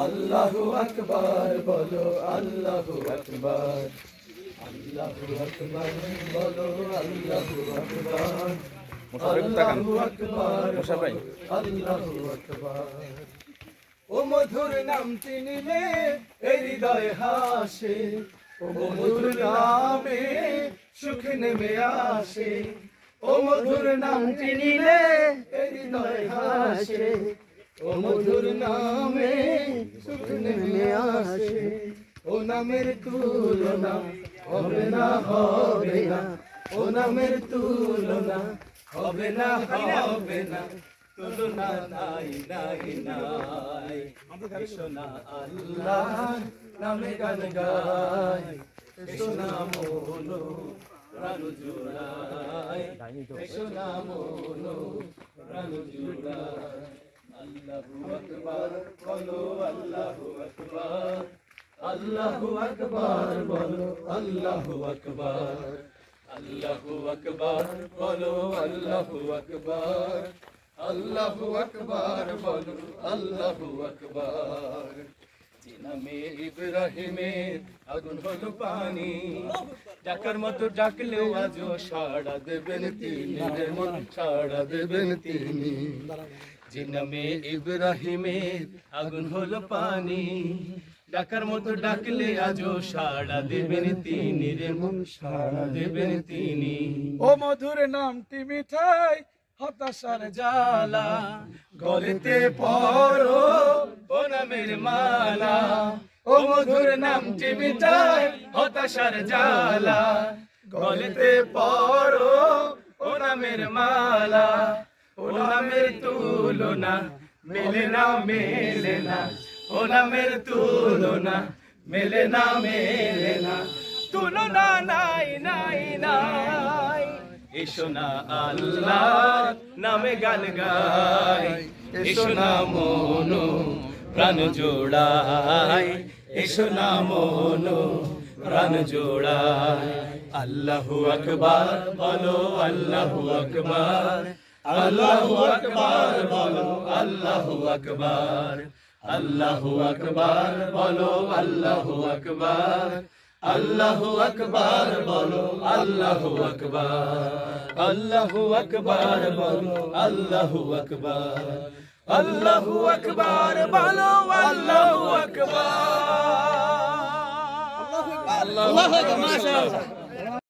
আল্লাহু আকবার বলো আল্লাহু আকবার, আল্লাহু আকবার বলো আল্লাহু আকবার, আল্লাহু আকবার আল্লাহু আকবার। ও মধুর নামটি নিলে হৃদয় হাসে, ও মধুর নামে সুখ নেমে আসে, ও মধুর নামটি নিলে হৃদয় হাসে, ও মধুর নামে সুখ নেমে আসে। ও নামের তুলনা হবে না হবে না, ও নামের তুলনা হবে না হবে না, তুলনা নাই নাই নাই। এসো না আল্লাহর নামে গান গাই, এসো না মনো প্রাণ জুড়াই, এসো না মনো প্রাণ জুড়াই। আল্লাহু আকবার বলো আল্লাহু আকবার, আল্লাহু আকবার বলো আল্লাহু আকবার, আল্লাহু আকবার বলো আল্লাহু আকবার, আল্লাহু আকবার বলো আল্লাহু আকবার। নামে ইব্রাহিমের আগুন হলো পানি, ডাকার মতো ডাকলেও আজও সাড়া দেবেন তিনি, মন সাড়া দেবেন তিনি। যে নামে ইব্রাহিমের আগুন হলো পানি, ডাকার মতো ডাকলে আজও সাড়া দেবেন তিনি, রে মন সাড়া দেবেন তিনি। ও মধুর নামটি মিঠাই হতাশার জ্বালা গলেতে পড়ো ও নামের মালা, ও মধুর নামটি মিঠাই হতাশার জ্বালা, গলেতে পড়ো ও নামের মালা। ও নামের তুলনা মেলে না মেলে না, ও নামের তুলনা মেলে না মেলে না, তুলনা নাই নাই নাই। এসো না আল্লাহর নামে গান গাই, এসো না মনো প্রাণ জোড়াই, এসো না মনো প্রাণ জোড়াই। আল্লাহু আকবার বলো আল্লাহু আকবার, আল্লাহু আকবার বলো আল্লাহু আকবার, আল্লাহু আকবার বলো আল্লাহু আকবার, আল্লাহু আকবার বলো আল্লাহু আকবার, আল্লাহু আকবার বলো আল্লাহু আকবার, আল্লাহু আকবার বলো আল্লাহু আকবার। আল্লাহু আকবার।